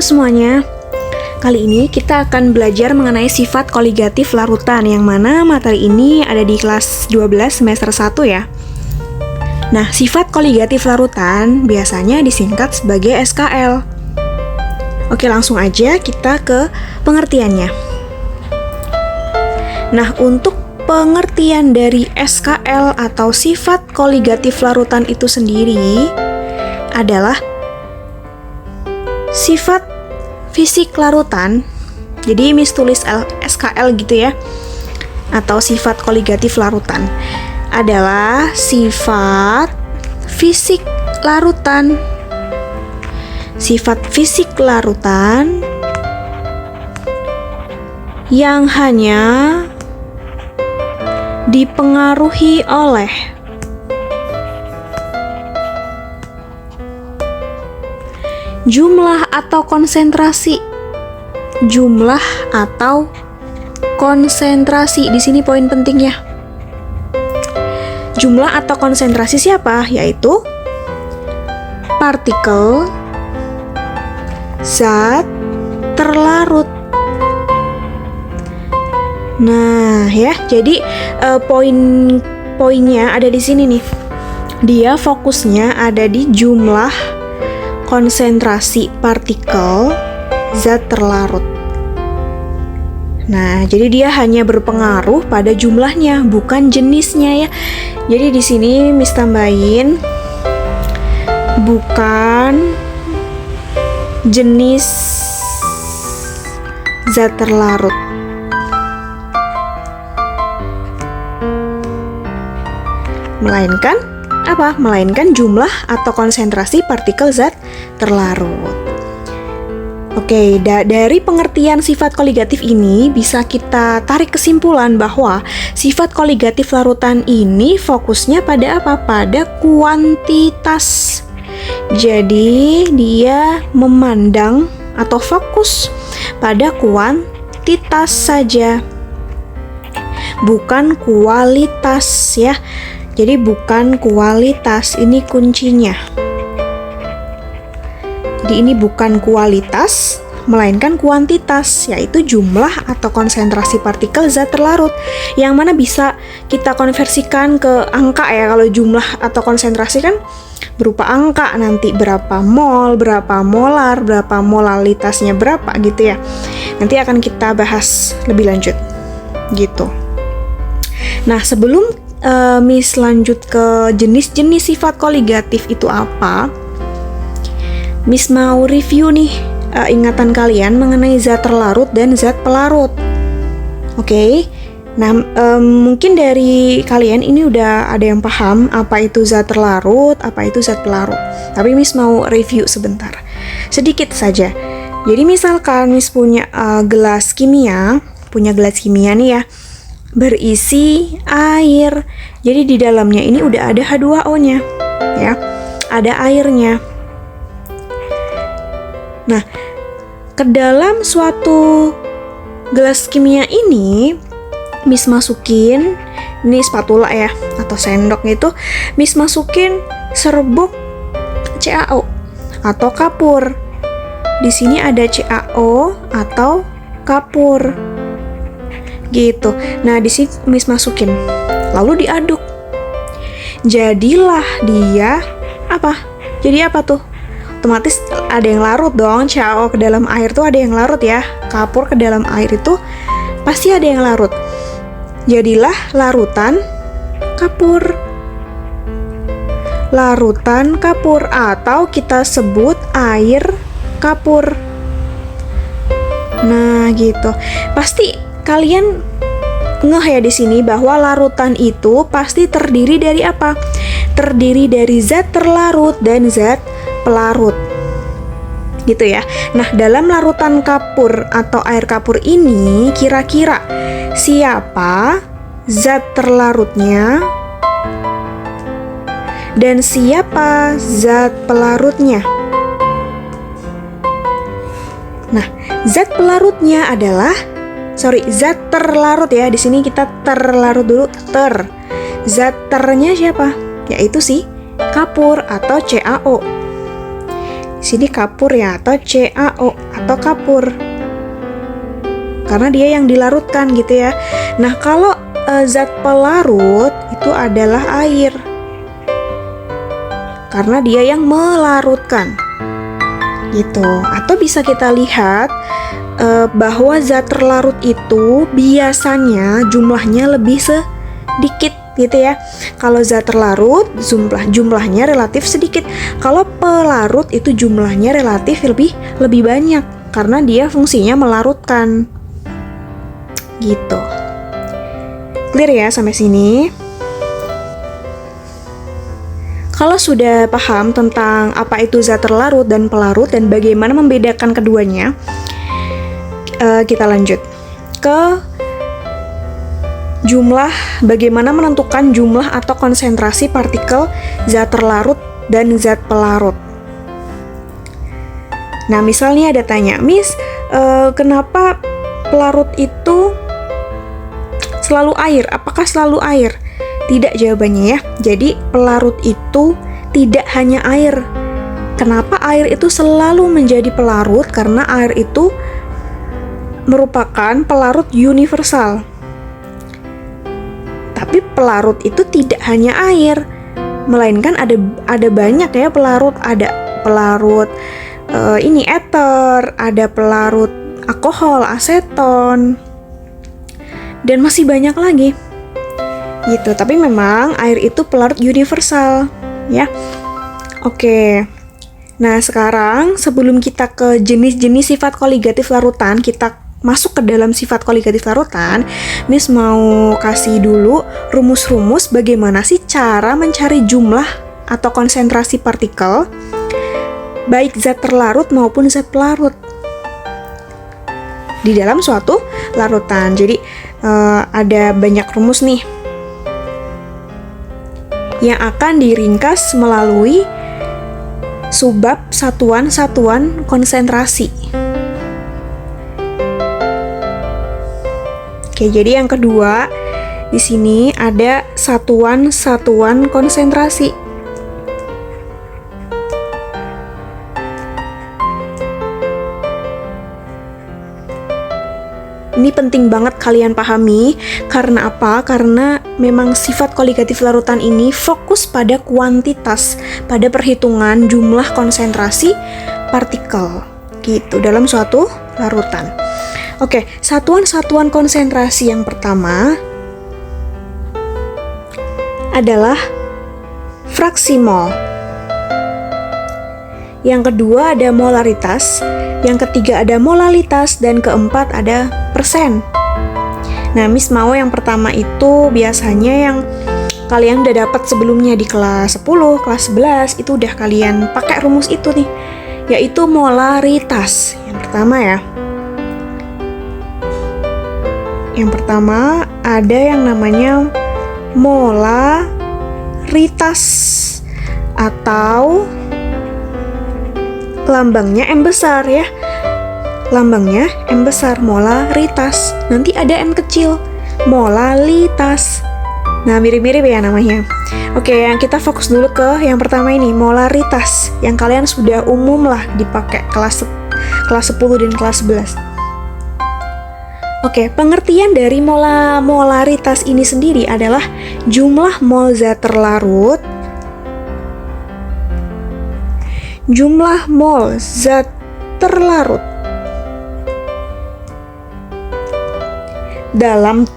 Halo semuanya. Kali ini kita akan belajar mengenai sifat koligatif larutan, yang mana materi ini ada di kelas 12 semester 1 ya. Nah, sifat koligatif larutan biasanya disingkat sebagai SKL. Oke, langsung aja kita ke pengertiannya. Nah, untuk pengertian dari SKL atau sifat koligatif larutan itu sendiri adalah sifat fisik larutan. Jadi Miss tulis SKL gitu ya, atau sifat koligatif larutan adalah sifat fisik larutan. Sifat fisik larutan yang hanya dipengaruhi oleh jumlah atau konsentrasi. Jumlah atau konsentrasi. Di sini poin pentingnya. Jumlah atau konsentrasi siapa? Yaitu partikel zat terlarut. Nah, ya. Jadi poin-poinnya ada di sini nih. Dia fokusnya ada di jumlah konsentrasi partikel zat terlarut. Nah, jadi dia hanya berpengaruh pada jumlahnya, bukan jenisnya ya. Jadi di sini Miss tambahin bukan jenis zat terlarut. Melainkan apa? Melainkan jumlah atau konsentrasi partikel zat terlarut. Oke, dari pengertian sifat koligatif ini bisa kita tarik kesimpulan bahwa sifat koligatif larutan ini fokusnya pada apa? Pada kuantitas. Jadi dia memandang atau fokus pada kuantitas saja, bukan kualitas ya. Jadi bukan kualitas, ini kuncinya. Jadi ini bukan kualitas, melainkan kuantitas, yaitu jumlah atau konsentrasi partikel zat terlarut, yang mana bisa kita konversikan ke angka ya. Kalau jumlah atau konsentrasi kan berupa angka, nanti berapa mol, berapa molar, berapa molalitasnya berapa gitu ya. Nanti akan kita bahas lebih lanjut gitu. Nah, sebelum Miss lanjut ke jenis-jenis sifat koligatif itu apa, Miss mau review nih ingatan kalian mengenai zat terlarut dan zat pelarut. Oke. Nah, mungkin dari kalian ini udah ada yang paham apa itu zat terlarut, apa itu zat pelarut. Tapi Miss mau review sebentar, sedikit saja. Jadi misalkan Miss punya gelas kimia nih ya, berisi air. Jadi di dalamnya ini udah ada H2O-nya ya, ada airnya. Nah, ke dalam suatu gelas kimia ini Miss masukin, ini spatula ya atau sendok itu, Miss masukin serbuk CaO atau kapur. Di sini ada CaO atau kapur gitu. Nah, di sini Miss masukin, lalu diaduk. Jadilah dia apa? Jadi apa tuh? Otomatis ada yang larut dong. CaO ke dalam air tuh ada yang larut ya. Kapur ke dalam air itu pasti ada yang larut. Jadilah larutan kapur. Larutan kapur, atau kita sebut air kapur. Nah, gitu. Pasti kalian ngeh ya di sini bahwa larutan itu pasti terdiri dari apa? Terdiri dari zat terlarut dan zat pelarut. Gitu ya. Nah, dalam larutan kapur atau air kapur ini kira-kira siapa zat terlarutnya dan siapa zat pelarutnya? Nah, zat pelarutnya adalah zat terlarut ya. Di sini kita terlarut dulu, Zat ternya siapa? Yaitu si kapur atau CaO. Sini kapur ya, atau CaO atau kapur. Karena dia yang dilarutkan gitu ya. Nah, kalau zat pelarut itu adalah air. Karena dia yang melarutkan. Gitu. Atau bisa kita lihat bahwa zat terlarut itu biasanya jumlahnya lebih sedikit gitu ya. Kalau zat terlarut jumlahnya relatif sedikit. Kalau pelarut itu jumlahnya relatif lebih banyak karena dia fungsinya melarutkan. Gitu. Clear ya sampai sini? Kalau sudah paham tentang apa itu zat terlarut dan pelarut dan bagaimana membedakan keduanya, kita lanjut ke bagaimana menentukan jumlah atau konsentrasi partikel zat terlarut dan zat pelarut. Nah, misalnya ada tanya, Miss, kenapa pelarut itu selalu air? Apakah selalu air? Tidak jawabannya ya. Jadi pelarut itu tidak hanya air. Kenapa air itu selalu menjadi pelarut? Karena air itu merupakan pelarut universal. Tapi pelarut itu tidak hanya air, melainkan ada banyak ya pelarut. Ada pelarut eter, ada pelarut alkohol, aseton, dan masih banyak lagi. Gitu. Tapi memang air itu pelarut universal, ya. Oke. Nah, sekarang sebelum kita ke jenis-jenis sifat koligatif larutan, kita masuk ke dalam sifat koligatif larutan, Miss mau kasih dulu rumus-rumus bagaimana sih cara mencari jumlah atau konsentrasi partikel baik zat terlarut maupun zat pelarut di dalam suatu larutan. Jadi ada banyak rumus nih yang akan diringkas melalui subbab satuan-satuan konsentrasi. Oke, jadi yang kedua di sini ada satuan-satuan konsentrasi. Ini penting banget kalian pahami. Karena apa? Karena memang sifat koligatif larutan ini fokus pada kuantitas, pada perhitungan jumlah konsentrasi partikel gitu dalam suatu larutan. Oke, satuan-satuan konsentrasi yang pertama adalah fraksi mol. Yang kedua ada molaritas, yang ketiga ada molalitas, dan keempat ada persen. Nah, Miss mau yang pertama itu biasanya yang kalian udah dapat sebelumnya di kelas 10, kelas 11, itu udah kalian pakai rumus itu nih, yaitu molaritas. Yang pertama ya. Yang pertama ada yang namanya molaritas atau lambangnya M besar ya. Lambangnya M besar, molaritas. Nanti ada M kecil, molalitas. Nah, mirip-mirip ya namanya. Oke, yang kita fokus dulu ke yang pertama ini, molaritas. Yang kalian sudah umum lah dipakai kelas 10 dan kelas 11. Oke, pengertian dari molaritas ini sendiri adalah jumlah mol zat terlarut, jumlah mol zat terlarut dalam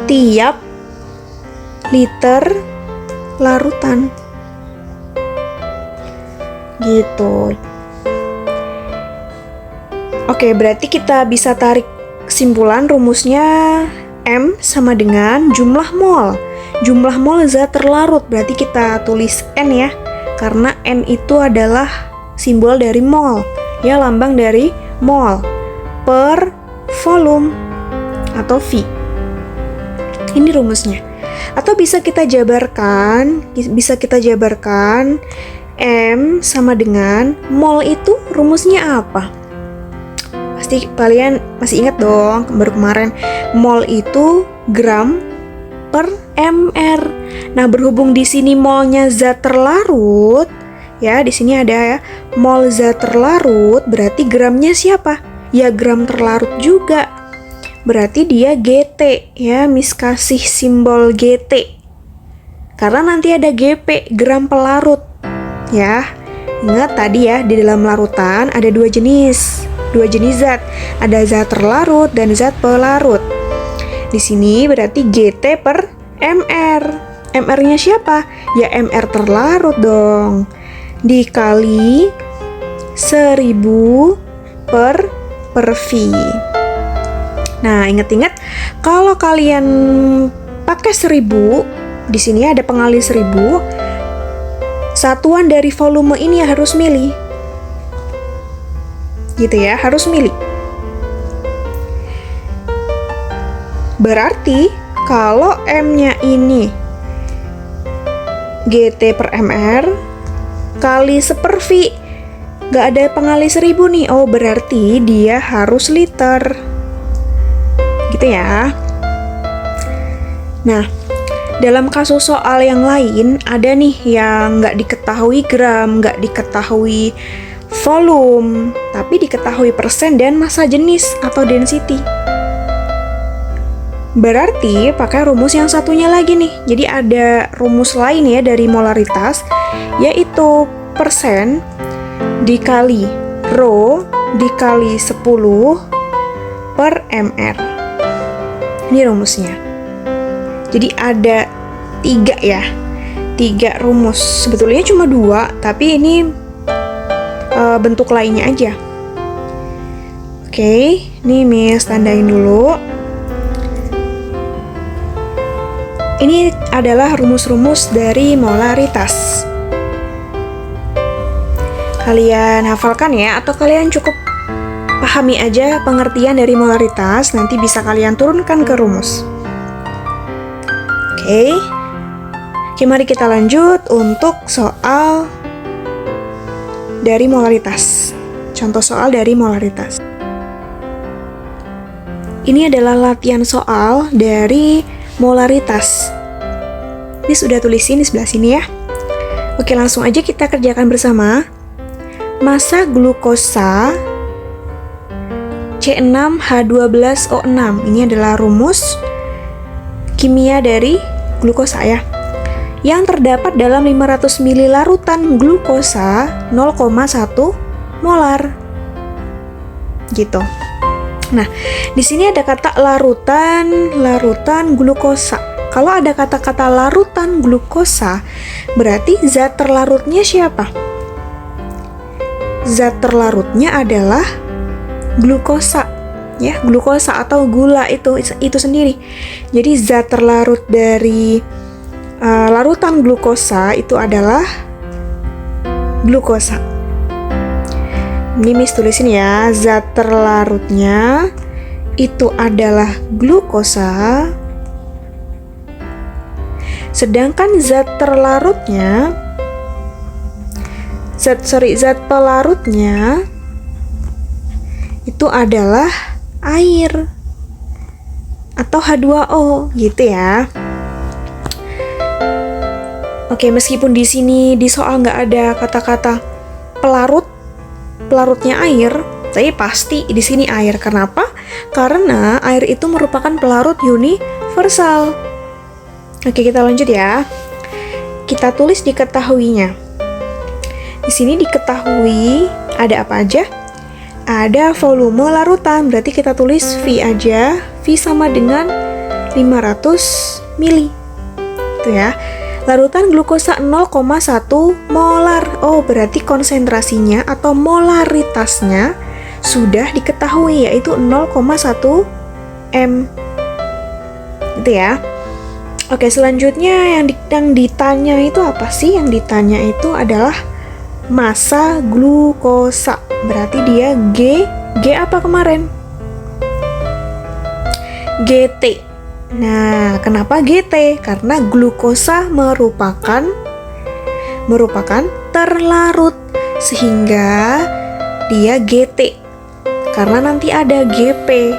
tiap liter larutan. Gitu. Oke, berarti kita bisa tarik kesimpulan rumusnya M sama dengan jumlah mol. Jumlah mol zat terlarut, berarti kita tulis N ya. Karena N itu adalah simbol dari mol. Ya, lambang dari mol per volume atau V. Ini rumusnya. Atau bisa kita jabarkan M sama dengan mol itu rumusnya apa? Pasti kalian masih ingat dong, baru kemarin mol itu gram per mr. Nah, berhubung di sini molnya zat terlarut, Ya, di sini ada ya, mol zat terlarut, berarti gramnya siapa? Ya gram terlarut juga. Berarti dia GT, ya, Miss kasih simbol GT. Karena nanti ada GP, gram pelarut. Ya, ingat tadi ya, di dalam larutan ada dua jenis zat. Ada zat terlarut dan zat pelarut. Di sini berarti GT per MR. MR-nya siapa? Ya MR terlarut dong. Dikali 1000 per V. Nah, ingat-ingat kalau kalian pakai 1000, di sini ada pengali 1000, satuan dari volume ini harus mili. Gitu ya, harus mili. Berarti kalau M-nya ini GT per MR kali 1/V, gak ada pengali 1000 nih. Oh, berarti dia harus liter. Gitu ya. Nah, dalam kasus soal yang lain ada nih yang gak diketahui gram, gak diketahui volume, tapi diketahui persen dan massa jenis atau density. Berarti pakai rumus yang satunya lagi nih. Jadi ada rumus lain ya dari molaritas, yaitu persen dikali rho dikali 10 per mr. Ini rumusnya. Jadi ada 3 ya, 3 rumus. Sebetulnya cuma 2, tapi ini bentuk lainnya aja. Oke, ini Miss tandain dulu. Ini adalah rumus-rumus dari molaritas. Kalian hafalkan ya, atau kalian cukup pahami aja pengertian dari molaritas, nanti bisa kalian turunkan ke rumus. Oke, mari kita lanjut untuk soal dari molaritas. Contoh soal dari molaritas. Ini adalah latihan soal dari molaritas. Ini sudah tulisin di sebelah sini ya. Oke, langsung aja kita kerjakan bersama. Massa glukosa C6H12O6. Ini adalah rumus kimia dari glukosa ya. Yang terdapat dalam 500 ml larutan glukosa 0,1 molar. Gitu. Nah, di sini ada kata larutan glukosa. Kalau ada kata-kata larutan glukosa, berarti zat terlarutnya siapa? Zat terlarutnya adalah glukosa, ya, glukosa atau gula itu sendiri. Jadi zat terlarut dari larutan glukosa itu adalah glukosa. Ini Miss tulisin ya, zat terlarutnya itu adalah glukosa. Sedangkan zat pelarutnya itu adalah air atau H2O gitu ya. Oke, meskipun di sini di soal nggak ada kata-kata pelarutnya air, tapi pasti di sini air. Kenapa? Karena air itu merupakan pelarut universal. Oke, kita lanjut ya. Kita tulis diketahuinya. Di sini diketahui ada apa aja? Ada volume larutan, berarti kita tulis V aja. V sama dengan 500 mili. Itu ya. Larutan glukosa 0,1 molar. Oh, berarti konsentrasinya atau molaritasnya sudah diketahui, yaitu 0,1 m. Gitu ya. Oke, selanjutnya yang ditanya itu apa sih? Yang ditanya itu adalah massa glukosa. Berarti dia G apa kemarin? GT. Nah, kenapa GT? Karena glukosa merupakan terlarut, sehingga dia GT. Karena nanti ada GP.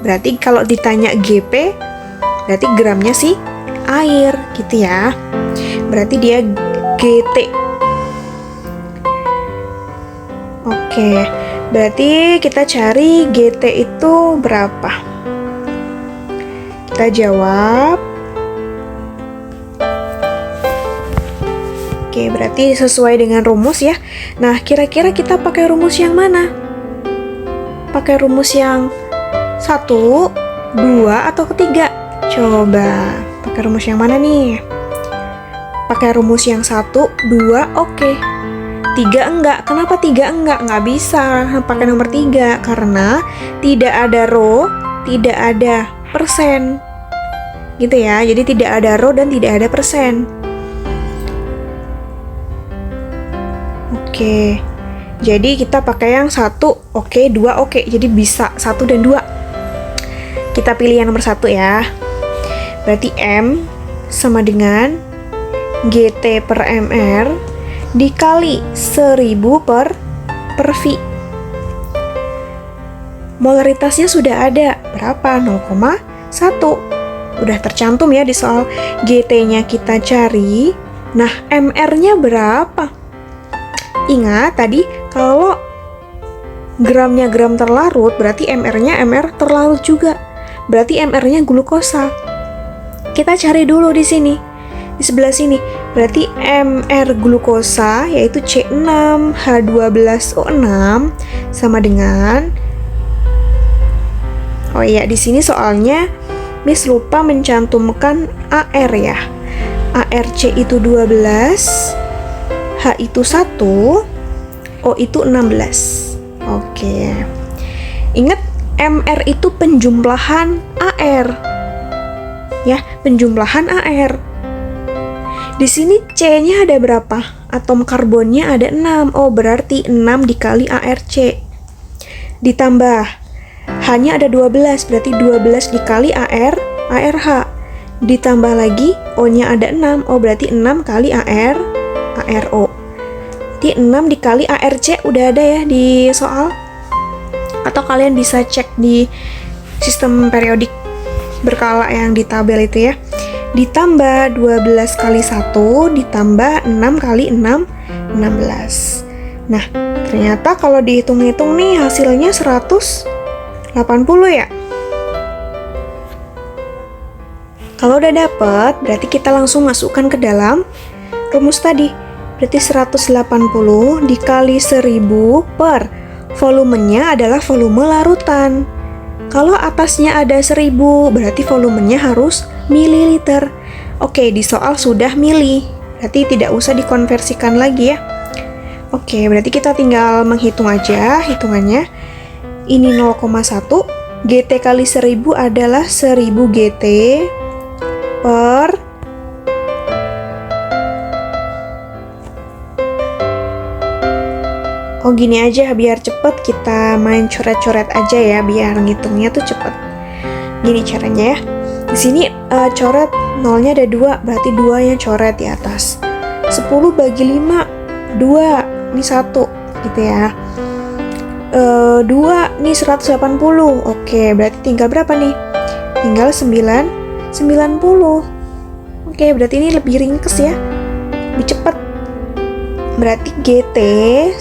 Berarti kalau ditanya GP, berarti gramnya sih air gitu ya. Berarti dia GT. Oke, berarti kita cari GT itu berapa? Kita jawab. Oke, berarti sesuai dengan rumus ya. Nah, kira-kira kita pakai rumus yang mana? Pakai rumus yang 1, 2, atau ketiga? Coba, pakai rumus yang mana nih? Pakai rumus yang 1, 2, oke. 3 enggak. Kenapa 3 enggak? Nggak bisa pakai nomor 3, karena tidak ada row, tidak ada persen. Gitu ya, jadi tidak ada row dan tidak ada persen. Oke, jadi kita pakai yang 1, oke, 2, oke. Jadi bisa 1 dan 2. Kita pilih yang nomor 1 ya. Berarti M sama dengan GT per MR dikali 1000 per V. Molaritasnya sudah ada. Berapa? 0,1. Udah tercantum ya di soal. GT-nya kita cari. Nah, MR-nya berapa? Ingat tadi kalau gramnya gram terlarut, berarti MR-nya MR terlarut juga. Berarti MR-nya glukosa. Kita cari dulu di sini. Di sebelah sini. Berarti MR glukosa yaitu C6H12O6 sama dengan, oh iya, di sini soalnya Miss lupa mencantumkan AR ya. ARC itu 12, H itu 1, O itu 16. Oke. Ingat, MR itu penjumlahan AR. Ya, penjumlahan AR. Di sini C-nya ada berapa? Atom karbonnya ada 6. Oh, berarti 6 dikali ARC. Ditambah H-nya ada 12, berarti 12 dikali ARH. Ditambah lagi O-nya ada 6. Oh, berarti 6 kali ARO. Jadi 6 dikali ARC udah ada ya di soal. Atau kalian bisa cek di sistem periodik berkala yang di tabel itu ya. Ditambah 12 kali 1 ditambah 6 kali 6, 16. Nah, ternyata kalau dihitung-hitung nih hasilnya 180 ya. Kalau udah dapet, berarti kita langsung masukkan ke dalam rumus tadi. Berarti 180 dikali 1000 per volumenya adalah volume larutan. Kalau atasnya ada 1000, berarti volumenya harus mililiter. Oke, di soal sudah mili, berarti tidak usah dikonversikan lagi ya. Oke, berarti kita tinggal menghitung aja hitungannya. Ini 0,1, GT kali 1000 adalah 1000 GT per oh gini aja biar cepet, kita main coret-coret aja ya biar ngitungnya tuh cepet. Gini caranya ya. Di sini coret nolnya ada 2, berarti 2 yang coret di atas. 10 bagi 5, 2, ini 1 gitu ya. 2 nih 180. Oke, berarti tinggal berapa nih? Tinggal 90. Oke, berarti ini lebih ringkes ya. Lebih cepet. Berarti GT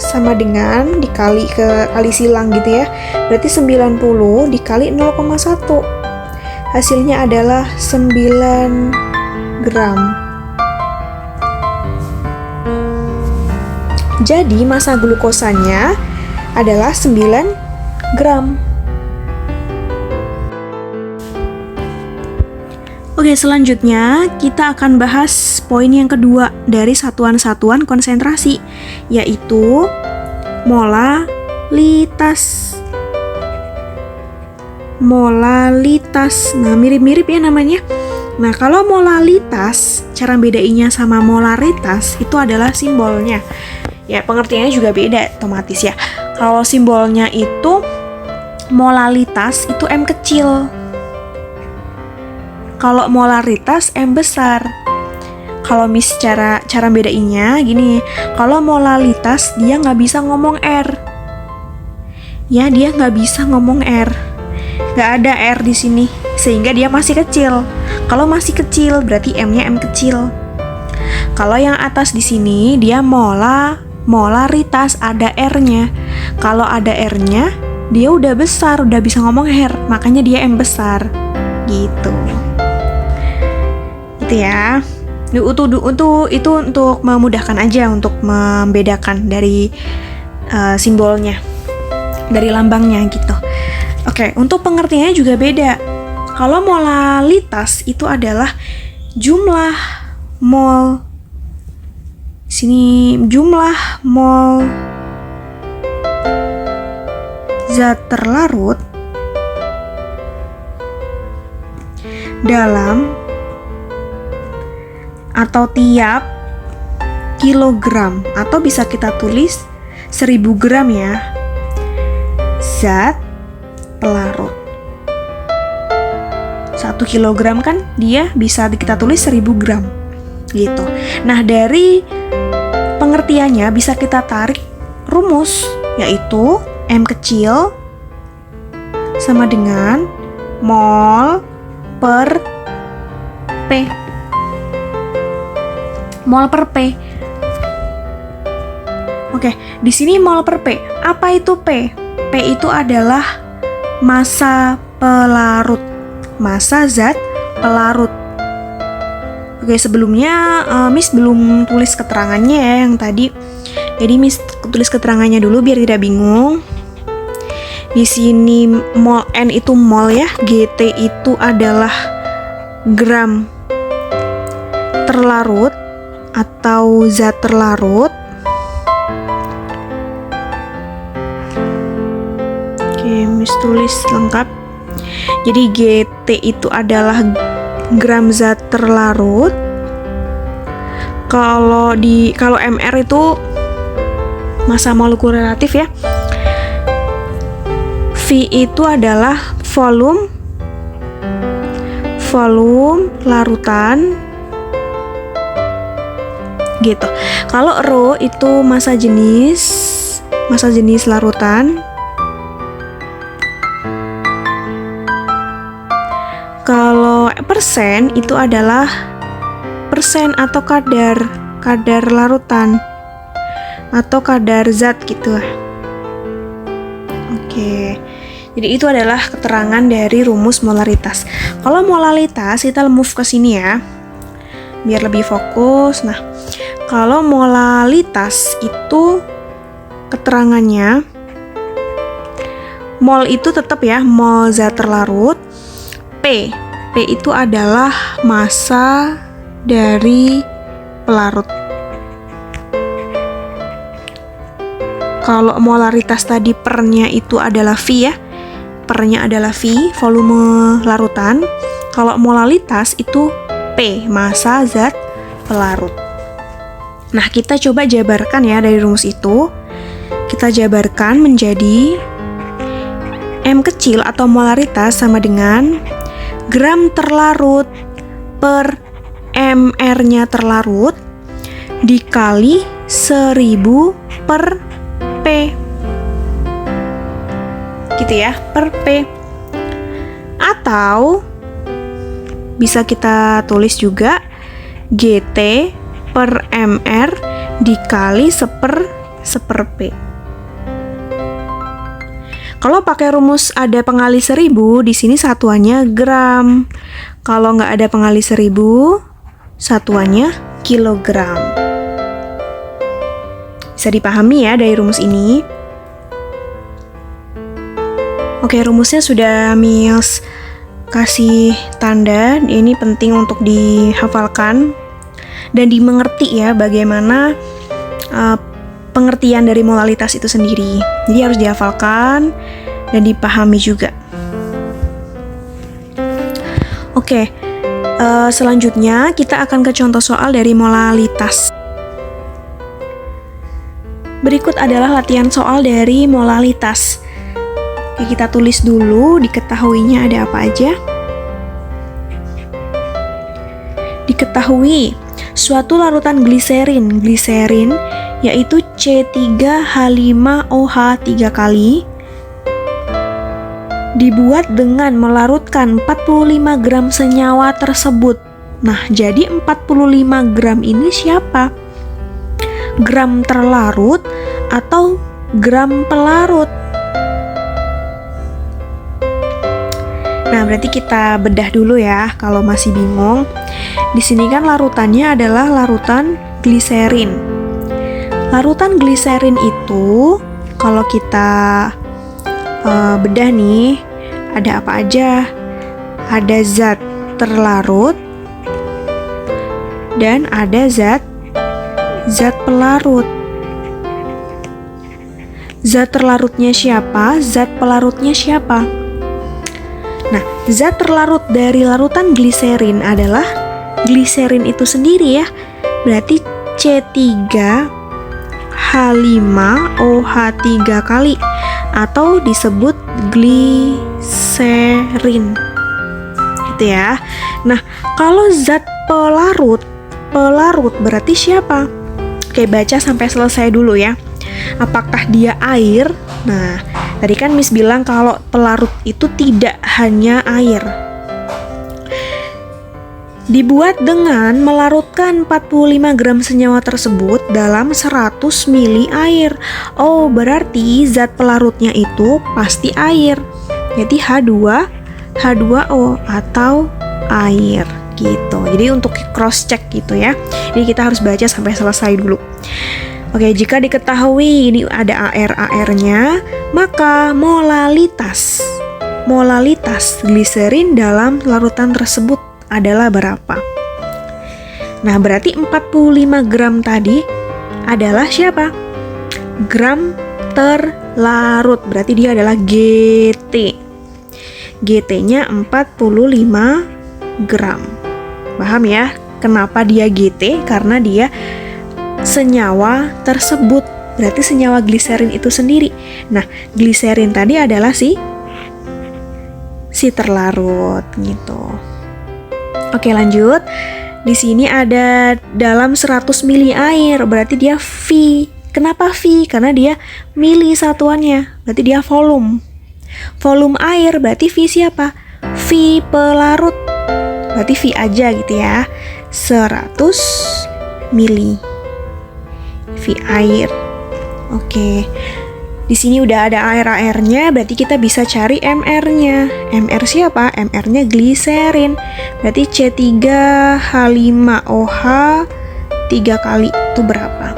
sama dengan dikali ke kali silang gitu ya. Berarti 90 dikali 0,1. Hasilnya adalah 9 gram. Jadi massa glukosanya adalah 9 gram. Oke, selanjutnya kita akan bahas poin yang kedua dari satuan-satuan konsentrasi, yaitu molalitas. Molalitas, nah mirip-mirip ya namanya. Nah, kalau molalitas, cara bedainnya sama molaritas itu adalah simbolnya. Ya, pengertiannya juga beda otomatis ya. Kalau simbolnya itu molalitas itu M kecil. Kalau molaritas M besar. Kalau cara bedainnya gini, kalau molalitas dia nggak bisa ngomong R. Ya, dia nggak bisa ngomong R. Nggak ada R di sini, sehingga dia masih kecil. Kalau masih kecil, berarti M-nya M kecil. Kalau yang atas di sini dia molaritas ada R-nya. Kalau ada R-nya, dia udah besar, udah bisa ngomong R, makanya dia M besar. Gitu. Gitu ya. Itu untuk memudahkan aja untuk membedakan dari simbolnya, dari lambangnya gitu. Oke, untuk pengertiannya juga beda. Kalau molalitas itu adalah jumlah mol, sini jumlah mol zat terlarut dalam atau tiap kilogram, atau bisa kita tulis 1000 gram ya, zat pelarut. 1 kilogram kan dia bisa kita tulis 1000 gram gitu. Nah, dari pengertiannya bisa kita tarik rumus, yaitu M kecil sama dengan mol per P. Mol per P. Oke, di sini mol per P. Apa itu P? P itu adalah massa pelarut. Massa zat pelarut. Oke, sebelumnya Miss belum tulis keterangannya ya yang tadi. Jadi Miss tulis keterangannya dulu biar tidak bingung. Di sini mol N itu mol ya, GT itu adalah gram terlarut atau zat terlarut. Oke, Miss tulis lengkap. Jadi GT itu adalah gram zat terlarut. Kalau MR itu massa molekuler relatif ya. V itu adalah volume larutan gitu. Kalau Rho itu massa jenis larutan. Kalau persen itu adalah persen atau kadar larutan atau kadar zat gitu. Oke. Jadi itu adalah keterangan dari rumus molaritas. Kalau molalitas kita move ke sini ya, biar lebih fokus. Nah, kalau molalitas itu keterangannya, mol itu tetap ya, mol zat terlarut. P itu adalah massa dari pelarut. Kalau molaritas tadi pernya itu adalah V ya, pernya adalah V, volume larutan. Kalau molalitas itu P, massa zat pelarut. Nah, kita coba jabarkan ya dari rumus itu. Kita jabarkan menjadi M kecil atau molaritas sama dengan gram terlarut per MR-nya terlarut dikali 1000 per P. Gitu ya, per P. Atau bisa kita tulis juga GT per MR dikali 1/1000 P. Kalau pakai rumus ada pengali 1000, di sini satuannya gram. Kalau nggak ada pengali 1000, satuannya kilogram. Bisa dipahami ya dari rumus ini. Oke, rumusnya sudah Miss kasih tanda. Ini penting untuk dihafalkan dan dimengerti ya bagaimana pengertian dari molalitas itu sendiri. Jadi harus dihafalkan dan dipahami juga. Oke, selanjutnya kita akan ke contoh soal dari molalitas. Berikut adalah latihan soal dari molalitas. Oke, kita tulis dulu diketahuinya ada apa aja. Diketahui suatu larutan gliserin yaitu C3H5OH 3 kali dibuat dengan melarutkan 45 gram senyawa tersebut. Nah, jadi 45 gram ini siapa? Gram terlarut atau gram pelarut. Nah, berarti kita bedah dulu ya kalau masih bingung. Di sini kan larutannya adalah larutan gliserin. Larutan gliserin itu kalau kita bedah nih, ada apa aja? Ada zat terlarut dan ada zat pelarut. Zat terlarutnya siapa? Zat pelarutnya siapa? Nah, zat terlarut dari larutan gliserin adalah gliserin itu sendiri ya. Berarti C3H5OH3 kali atau disebut gliserin. Gitu ya. Nah, kalau zat pelarut berarti siapa? Oke, baca sampai selesai dulu ya. Apakah dia air? Nah, tadi kan Miss bilang kalau pelarut itu tidak hanya air. Dibuat dengan melarutkan 45 gram senyawa tersebut dalam 100 ml air. Oh, berarti zat pelarutnya itu pasti air. Jadi H2O atau air gitu. Jadi untuk cross check gitu ya. Jadi kita harus baca sampai selesai dulu. Oke, jika diketahui ini ada AR-nya, maka molalitas gliserin dalam larutan tersebut adalah berapa? Nah, berarti 45 gram tadi adalah siapa? Gram terlarut. Berarti dia adalah GT. GT-nya 45 gram. Paham ya? Kenapa dia GT? Karena dia senyawa tersebut. Berarti senyawa gliserin itu sendiri. Nah, gliserin tadi adalah si terlarut gitu. Oke, lanjut. Di sini ada dalam 100 ml air, berarti dia V. Kenapa V? Karena dia mili satuannya. Berarti dia volume. Volume air berarti V siapa? V pelarut. Berarti V aja gitu ya. 100 ml. V air. Oke. Di sini udah ada air-airnya, berarti kita bisa cari MR-nya. MR siapa? MR-nya gliserin. Berarti C3H5OH 3 kali itu berapa?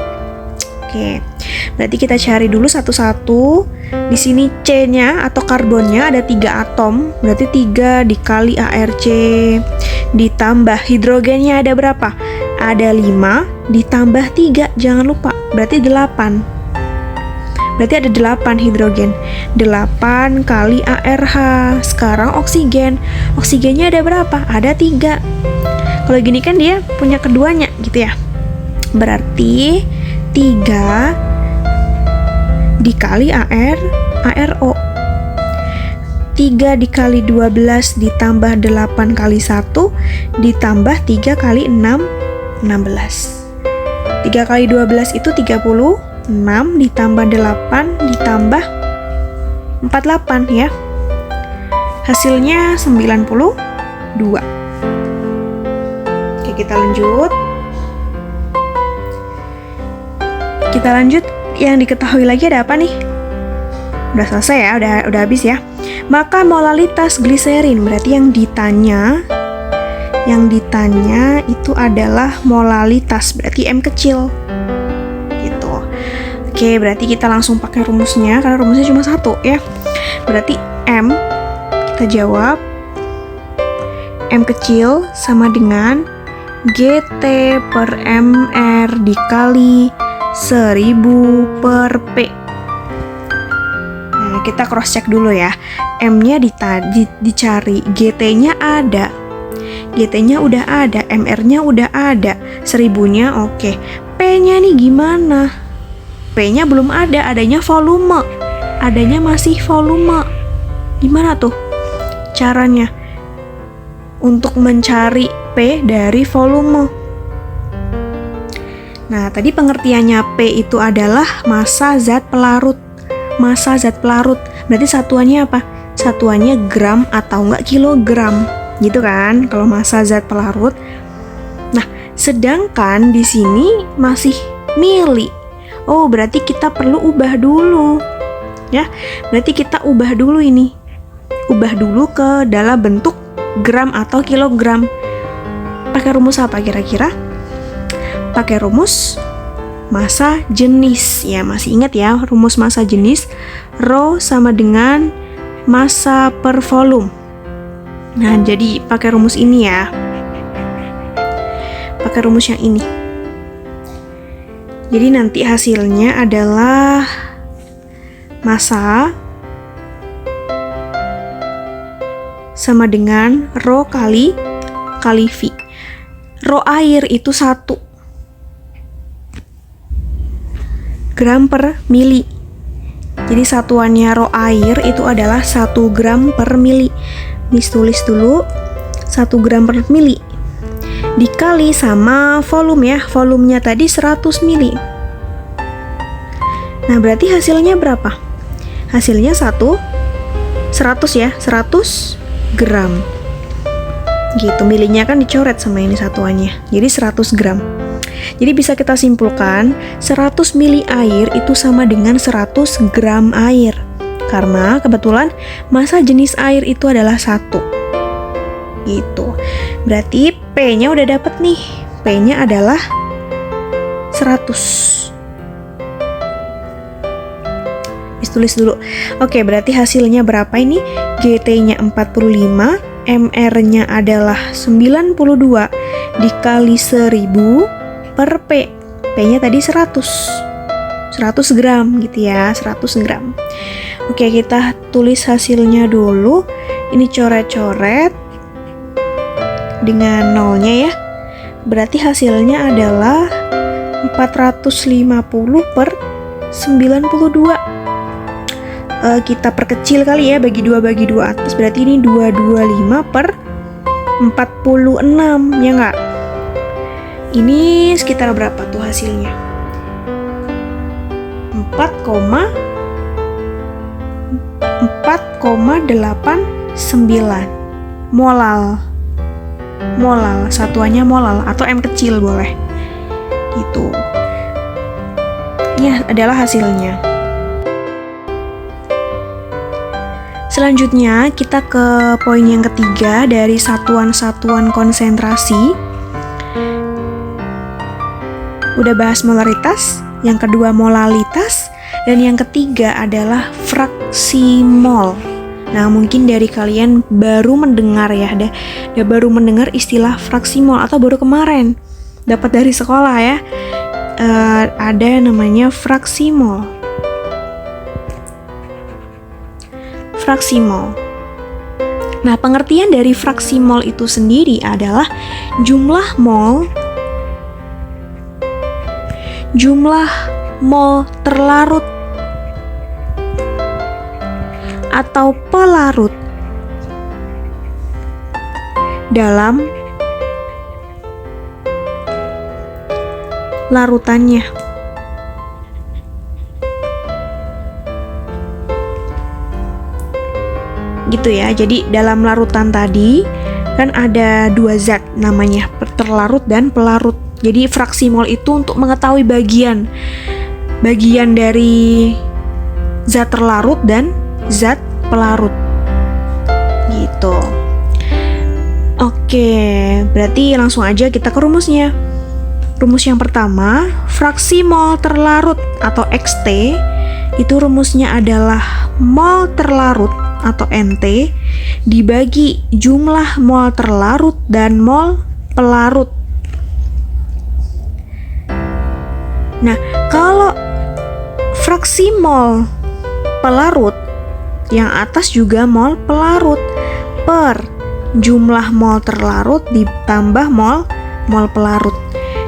Oke. Berarti kita cari dulu satu-satu. Di sini C-nya atau karbonnya ada 3 atom, berarti 3 dikali ARC ditambah hidrogennya ada berapa? Ada 5 ditambah 3, jangan lupa, berarti 8. Berarti ada 8 hidrogen. 8 kali ARH. Sekarang oksigen. Oksigennya ada berapa? Ada 3. Kalau gini kan dia punya keduanya gitu ya. Berarti 3 dikali ARO. 3 dikali 12 ditambah 8 kali 1 ditambah 3 kali 6, 16. 3 kali 12 itu 30. 6 ditambah 8 ditambah 48 ya. Hasilnya 92. Oke, kita lanjut. Yang diketahui lagi ada apa nih? Udah selesai ya, udah habis ya. Maka molalitas gliserin, berarti yang ditanya itu adalah molalitas, berarti M kecil. Oke, berarti kita langsung pakai rumusnya karena rumusnya cuma 1 ya. Berarti M, kita jawab M kecil sama dengan GT per MR dikali 1000 per P. Nah, kita cross check dulu ya. M-nya dicari, GT-nya ada. GT-nya udah ada, MR-nya udah ada, 1000-nya oke. P-nya nih gimana? P-nya belum ada, adanya volume. Adanya masih volume. Gimana tuh caranya untuk mencari P dari volume? Nah, tadi pengertiannya P itu adalah massa zat pelarut. Massa zat pelarut. Berarti satuannya apa? Satuannya gram atau enggak kilogram. Gitu kan kalau massa zat pelarut. Nah, sedangkan di sini masih mili. Oh, berarti kita perlu ubah dulu. Ya, berarti kita ubah dulu ini. Ubah dulu ke dalam bentuk gram atau kilogram. Pakai rumus apa kira-kira? Pakai rumus massa jenis. Ya, masih ingat ya rumus massa jenis? Rho sama dengan massa per volume. Nah, jadi pakai rumus ini ya. Pakai rumus yang ini. Jadi nanti hasilnya adalah massa sama dengan Rho kali V. Rho air itu 1 gram per mili. Jadi satuannya Rho air itu adalah 1 gram per mili. Miss tulis dulu 1 gram per mili dikali sama volume ya. Volumenya tadi 100 mili. Nah, berarti hasilnya berapa? Hasilnya 100 ya, 100 gram. Gitu, milinya kan dicoret sama ini satuannya. Jadi 100 gram. Jadi bisa kita simpulkan 100 mili air itu sama dengan 100 gram air. Karena kebetulan massa jenis air itu adalah 1. Gitu. Berarti P-nya udah dapet nih. P-nya adalah 100. Tulis dulu. Oke, berarti hasilnya berapa ini? GT-nya 45, MR-nya adalah 92 dikali 1000 per P. P-nya tadi 100 gram gitu ya, 100 gram. Oke, kita tulis hasilnya dulu. Ini coret-coret dengan nolnya ya. Berarti hasilnya adalah 450 per 92. Kita perkecil kali ya, bagi 2 atas, berarti ini 225 per 46, ya nggak? Ini sekitar berapa tuh hasilnya? 4,89 molal. Satuannya molal atau M kecil boleh. Gitu. Ini adalah hasilnya. Selanjutnya kita ke poin yang ketiga dari satuan-satuan konsentrasi. Udah bahas molaritas, yang kedua molalitas, dan yang ketiga adalah fraksi mol. Nah, mungkin dari kalian baru mendengar ya, baru mendengar istilah fraksi mol atau baru kemarin dapat dari sekolah ya. Ada namanya fraksi mol. Fraksi mol. Nah, pengertian dari fraksi mol itu sendiri adalah jumlah mol terlarut atau pelarut dalam larutannya. Gitu ya. Jadi dalam larutan tadi kan ada 2 zat namanya terlarut dan pelarut. Jadi fraksi mol itu untuk mengetahui bagian dari zat terlarut dan zat pelarut. Gitu. Oke, berarti langsung aja kita ke rumusnya. Rumus yang pertama, fraksi mol terlarut atau XT itu rumusnya adalah mol terlarut atau NT dibagi jumlah mol terlarut dan mol pelarut. Nah, kalau fraksi mol pelarut, yang atas juga mol pelarut per jumlah mol terlarut ditambah mol pelarut.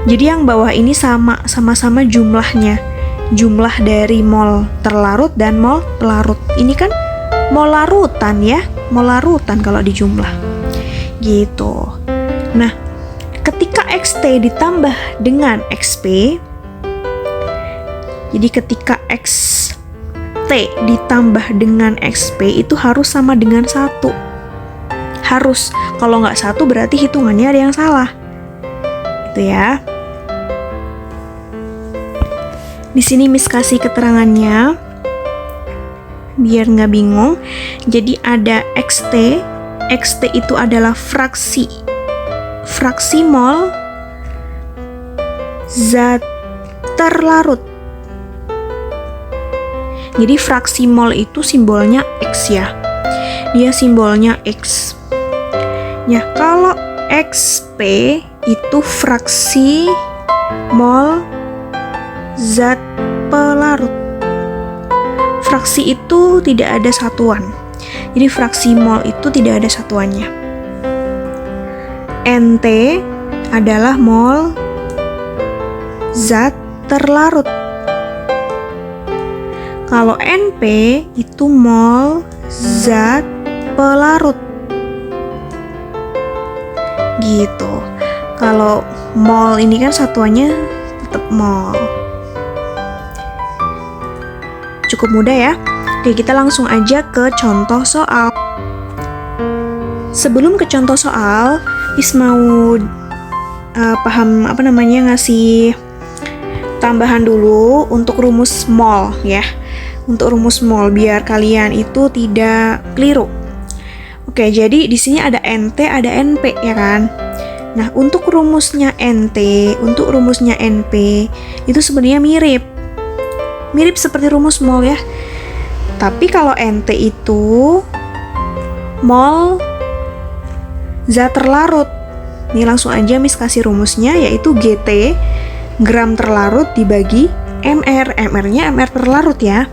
Jadi yang bawah ini sama-sama jumlahnya. Jumlah dari mol terlarut dan mol pelarut. Ini kan molarutan ya, molarutan kalau dijumlah. Gitu. Nah, ketika XT ditambah dengan XP, jadi ketika XT ditambah dengan XP itu harus sama dengan 1. Harus. Kalau nggak 1 berarti hitungannya ada yang salah. Itu ya. Di sini Miss kasih keterangannya biar nggak bingung. Jadi ada XT. XT itu adalah fraksi mol zat terlarut. Jadi fraksi mol itu simbolnya X ya. Dia simbolnya X. Ya, kalau XP itu fraksi mol zat pelarut. Fraksi itu tidak ada satuan. Jadi fraksi mol itu tidak ada satuannya. NT adalah mol zat terlarut. Kalau NP itu mol zat pelarut. Gitu. Kalau mol ini kan satuannya tetap mol. Cukup mudah ya. Oke, kita langsung aja ke contoh soal. Sebelum ke contoh soal, Is mau ngasih tambahan dulu untuk rumus mol ya. Untuk rumus mol biar kalian itu tidak keliru. Oke, jadi di sini ada NT, ada NP ya kan? Nah, untuk rumusnya NT, untuk rumusnya NP itu sebenarnya mirip seperti rumus mol ya. Tapi kalau NT itu mol zat terlarut. Nih langsung aja Miss kasih rumusnya, yaitu GT, gram terlarut dibagi MR. MR-nya MR terlarut ya.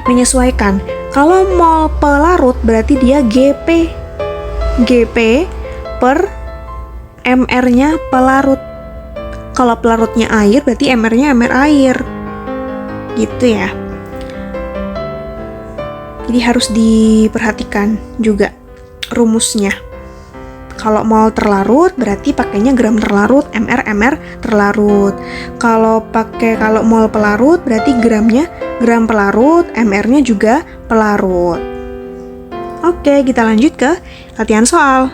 Menyesuaikan. Kalau mol pelarut berarti dia GP. GP per MR-nya pelarut. Kalau pelarutnya air berarti MR-nya MR air. Gitu ya. Jadi harus diperhatikan juga rumusnya. Kalau mol terlarut berarti pakainya gram terlarut, MR terlarut. Kalau mol pelarut berarti gramnya gram pelarut, MR-nya juga pelarut. Oke, kita lanjut ke latihan soal.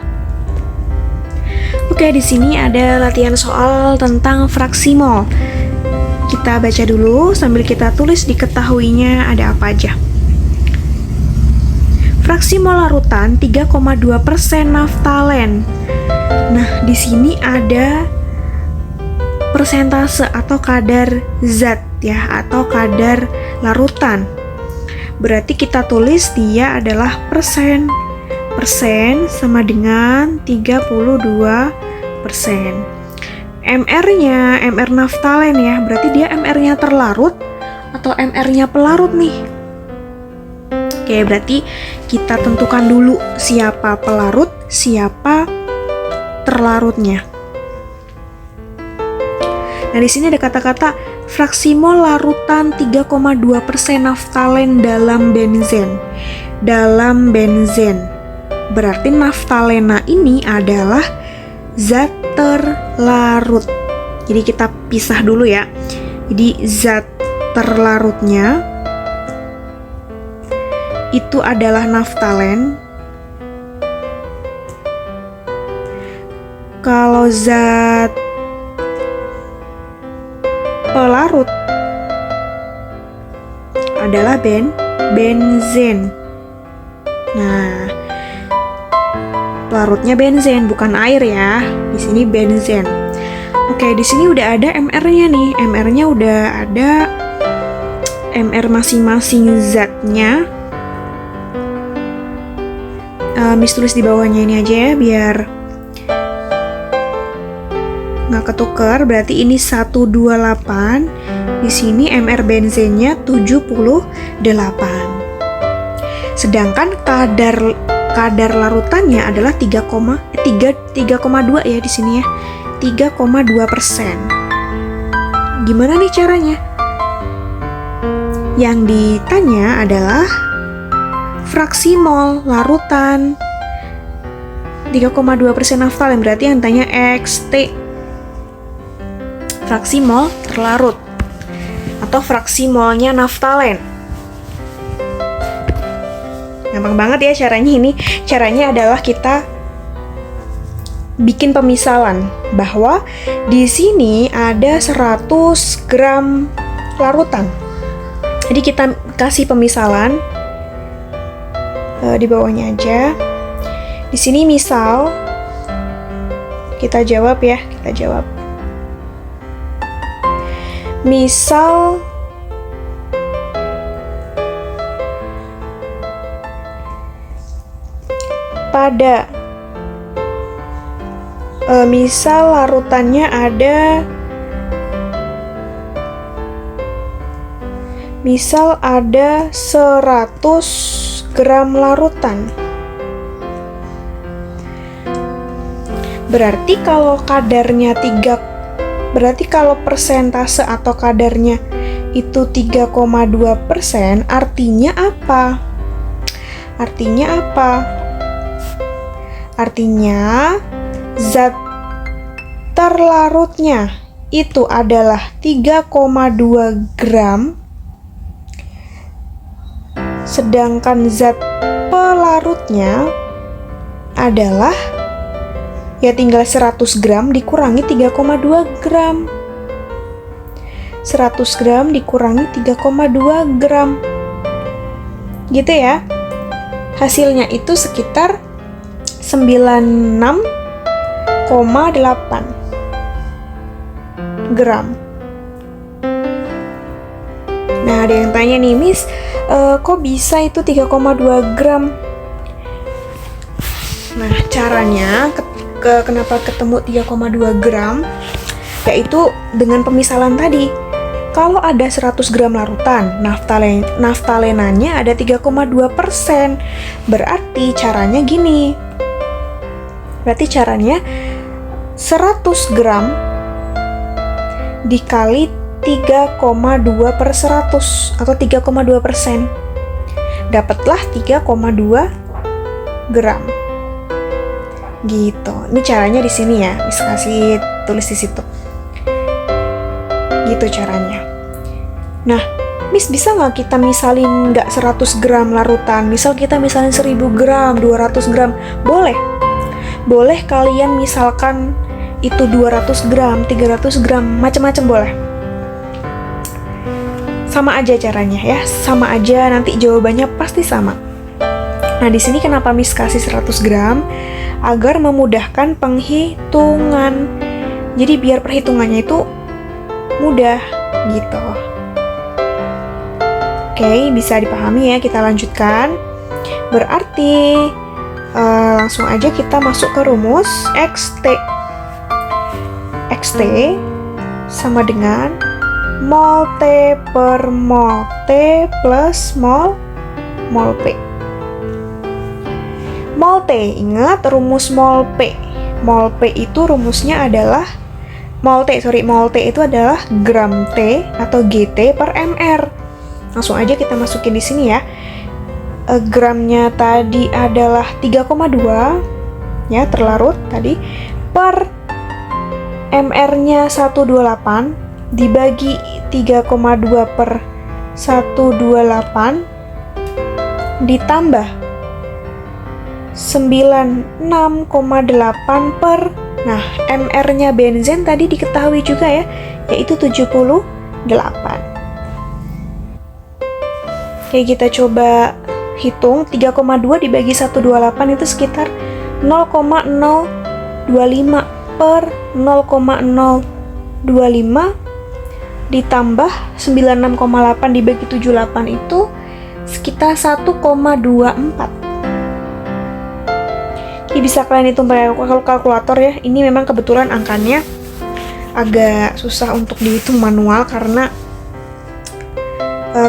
Oke, di sini ada latihan soal tentang fraksi mol. Kita baca dulu sambil kita tulis diketahuinya ada apa aja. Fraksi mol larutan 3,2% naftalen. Nah, di sini ada persentase atau kadar zat ya, atau kadar larutan. Berarti kita tulis dia adalah persen. Persen sama dengan 32%. MR-nya, MR naftalen ya, berarti dia MR-nya terlarut atau MR-nya pelarut nih. Oke, berarti kita tentukan dulu siapa pelarut, siapa terlarutnya. Nah, di sini ada kata-kata fraksi mol larutan 3,2% naftalen dalam benzen. Dalam benzen. Berarti naftalena ini adalah zat terlarut. Jadi kita pisah dulu ya. Jadi zat terlarutnya itu adalah naftalen. Kalau zat pelarut adalah benzen. Nah, pelarutnya benzen bukan air ya. Di sini benzen. Oke, di sini udah ada MR-nya nih. MR-nya udah ada MR masing-masing zatnya. Miss tulis di bawahnya ini aja ya biar nggak ketukar. Berarti ini 128. Di sini MR benzennya 78. Sedangkan kadar larutannya adalah 3,2 ya di sini ya. 3,2%. Gimana nih caranya? Yang ditanya adalah fraksi mol larutan 3,2% naftalen, berarti yang tanya XT, fraksi mol terlarut atau fraksi molnya naftalen. Gampang banget ya caranya ini. Caranya adalah kita bikin pemisalan bahwa di sini ada 100 gram larutan. Jadi kita kasih pemisalan di bawahnya aja. Di sini misal kita jawab ya, Misal pada misal larutannya ada 100 gram larutan. Berarti kalau persentase atau kadarnya itu 3,2%, artinya apa? Artinya zat terlarutnya itu adalah 3,2 gram, sedangkan zat pelarutnya adalah ya tinggal 100 gram dikurangi 3,2 gram. 100 gram dikurangi 3,2 gram. Gitu ya. Hasilnya itu sekitar 96,8 gram. Nah, ada yang tanya nih, Miss, kok bisa itu 3,2 gram? Nah, caranya kenapa ketemu 3,2 gram, yaitu dengan pemisalan tadi. Kalau ada 100 gram larutan, naftalenanya ada 3,2%. Berarti caranya gini. 100 gram dikali 3,2 per 100 atau 3,2%. Dapatlah 3,2 gram. Gitu. Ini caranya di sini ya. Bisa kasih tulis di situ. Gitu caranya. Nah, Miss, bisa nggak kita misalin nggak 100 gram larutan? Misal kita misalin 1000 gram, 200 gram. Boleh. Boleh kalian misalkan itu 200 gram, 300 gram, macam-macam boleh. Sama aja caranya ya. Sama aja, nanti jawabannya pasti sama. Nah, di sini kenapa Miss kasih 100 gram? Agar memudahkan penghitungan. Jadi biar perhitungannya itu mudah gitu. Oke, bisa dipahami ya, kita lanjutkan. Berarti langsung aja kita masuk ke rumus XT. XT sama dengan mol T per mol T plus mol P. Mol T, ingat rumus mol P. Mol P itu rumusnya adalah mol T itu adalah gram T atau GT per mR. Langsung aja kita masukin di sini ya. Gramnya tadi adalah 3,2 ya, terlarut tadi, per mR-nya 128 dibagi 3,2 per 128 ditambah 96,8 per, nah mR-nya benzen tadi diketahui juga ya, yaitu 78. Oke, kita coba hitung 3,2 dibagi 128 itu sekitar 0,025 per 0,025 ditambah 96,8 dibagi 78 itu sekitar 1,24. Ini bisa kalian hitung pakai kalkulator ya. Ini memang kebetulan angkanya agak susah untuk dihitung manual karena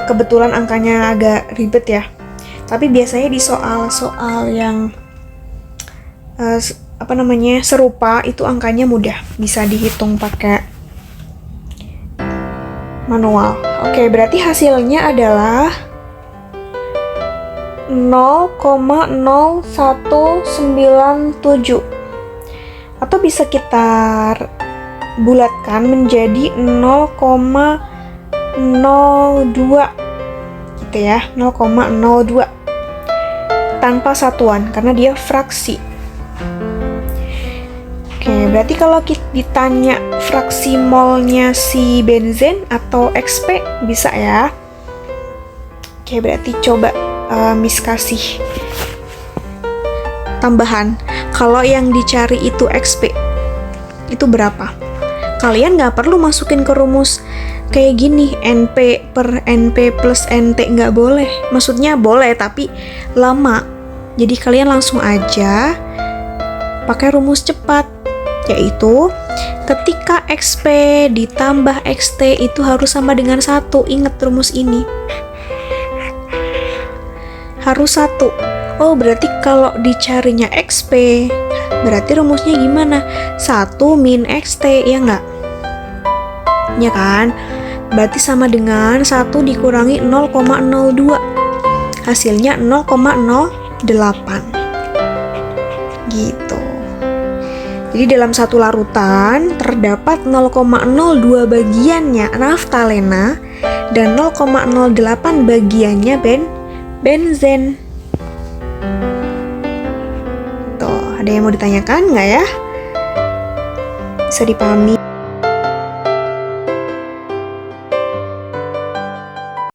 kebetulan angkanya agak ribet ya. Tapi biasanya di soal-soal yang serupa itu angkanya mudah, bisa dihitung pakai manual. Oke, berarti hasilnya adalah 0,0197 atau bisa kita bulatkan menjadi 0,02 gitu ya, 0,02 tanpa satuan karena dia fraksi. Oke, berarti kalau kita ditanya fraksi molnya si benzen atau XP bisa ya. Oke, berarti coba Miss kasih tambahan. Kalau yang dicari itu XP, itu berapa? Kalian nggak perlu masukin ke rumus kayak gini, NP per NP plus NT, nggak boleh. Maksudnya boleh, tapi lama. Jadi kalian langsung aja pakai rumus cepat, yaitu ketika XP ditambah XT itu harus sama dengan 1. Ingat rumus ini. Harus 1. Oh, berarti kalau dicarinya XP, berarti rumusnya gimana? 1 min XT, ya nggak? Ya kan? Berarti sama dengan 1 dikurangi 0,02. Hasilnya 0,08. Gitu. Jadi dalam satu larutan terdapat 0,02 bagiannya naftalena dan 0,08 bagiannya benzen. Tuh, ada yang mau ditanyakan nggak ya? Bisa dipahami?